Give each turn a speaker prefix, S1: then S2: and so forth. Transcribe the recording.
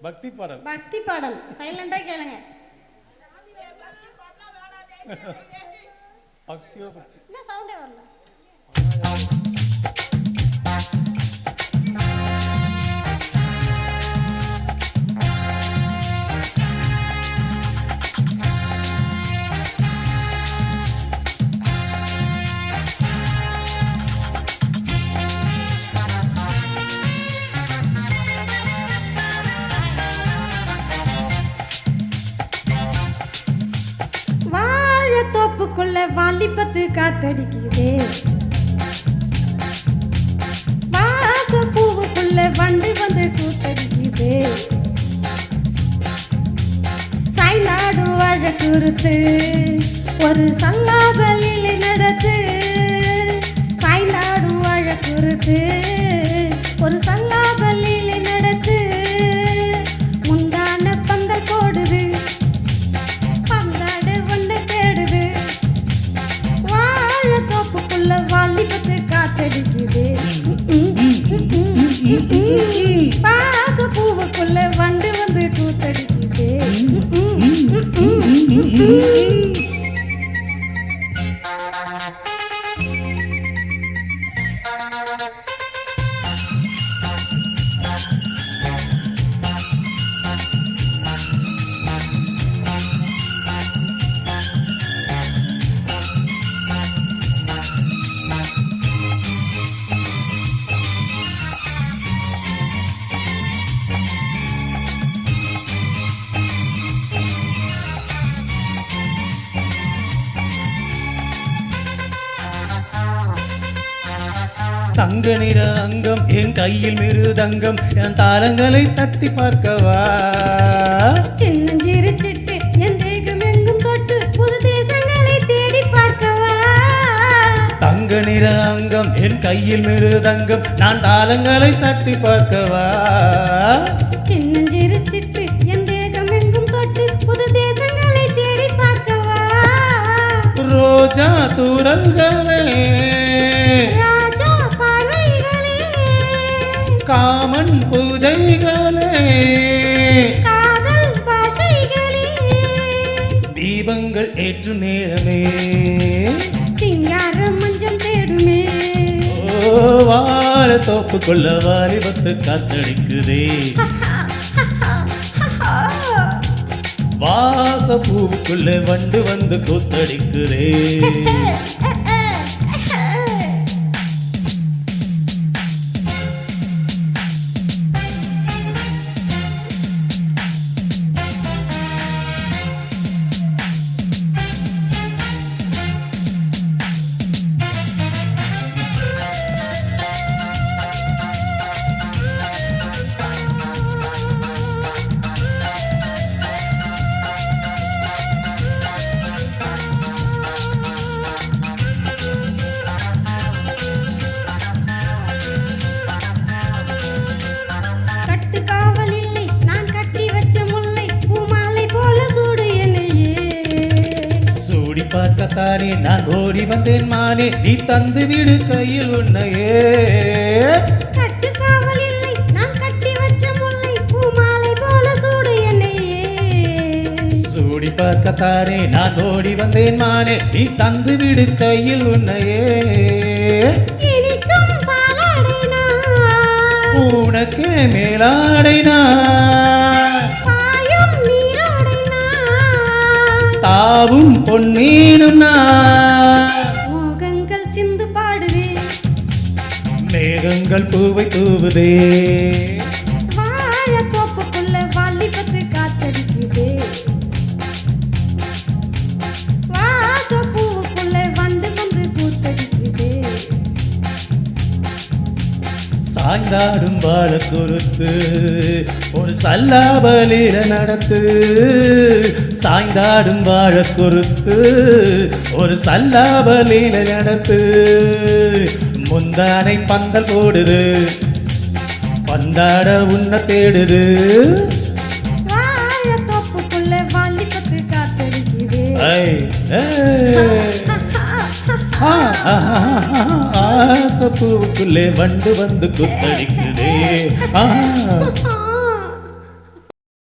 S1: பக்தி பாடல்.
S2: பக்தி பாடல் சைலண்டா கேளுங்க.
S1: பக்தியோ பக்தி.
S2: என்ன சவுண்டே வரல. தோப்புக்குள்ள வாலிபத்து காத்தடிக்குதே, வாச பூவுக்குள்ள வண்டு வந்து கூத்தடிக்குதே, சாய்நாடு அழகுறுத்து ஒரு சல்லாபலிலை நடத்து, சாய்நாடு அழகுறுத்து ஒரு சல்லாபலிலை நடத்து, முந்தான பந்தல் போடுது பந்தாடு ஒண்ணு தேடுது, வாழ தோப்புக்குள்ள வாலிபத்து காத்தடிக்குது, பாச பூவுக்குள்ள வண்டு வந்து கூத்தடிக்குது.
S1: தங்க நிற அங்கம் என் கையில் மிருதங்கம், என் தாளங்களை தட்டி பார்க்கவா,
S2: சின்னஞ்சிறு சிட்டு என் தேகம் எங்கும் தொட்டு புது தேசங்களை தேடி பார்க்கவா,
S1: தங்க நிற அங்கம் என் கையில் மிருதங்கம், நான் தாளங்களை தட்டி பார்க்கவா,
S2: சின்னஞ்சிறு சிட்டு என் தேகம் எங்கும் தொட்டு புது தேசங்களை தேடி பார்க்கவா,
S1: ரோஜா தூரல்களே காமன் பூஜைகளே
S2: காதல் பாஷைகளே
S1: தீபங்கள் ஏற்று நேரமே
S2: சிங்கார மஞ்சள் தேடுமே,
S1: வார தோப்புக்குள்ள வாலிபத்து காத்தடிக்குதே, வாச பூவுக்குள்ள வண்டு வந்து கூத்தடிக்குதே. பார்க்கத்தானே நான் ஓடி வந்தேன் மானே, நீ தந்து விடு கையில் உன்னையே,
S2: கட்டுக்காவல் இல்லை நான் கட்டி வச்ச முல்லை பூமாலை போல சூடு என்னையே,
S1: சூடி பார்க்கத்தானே நான் ஓடி வந்தேன் மானே, நீ தந்து விடு கையில் உன்னையே,
S2: இனிக்கும் பாலாடைனா
S1: உனக்கே மேலாடைனா தாவும் பொன்னீனும்
S2: மோகங்கள் சிந்து பாடுதே,
S1: மேகங்கள் பூவை தூவுதே,
S2: வாழ தோப்புக்குள்ள வாலிபத்து காத்தடிக்குதே, வாச பூவுக்குள்ள வண்டு வந்து கூத்தடிக்குதே,
S1: சாய்ந்தாடும் வாழ குறுத்து ஒரு சல்லாபலில நடத்து, சாய்ந்தாடும் வாழ குறுத்து ஒரு சல்லாபலில நடத்து, முந்தானை பந்தல் போடுது பந்தாட உன்னை தேடுது,
S2: வாழ தோப்புக்குள்ள வாலிபத்து காத்தடிக்குதே,
S1: ஆசப்பூவுக்குள்ளே வண்டு வந்து குத்தடிக்குதே.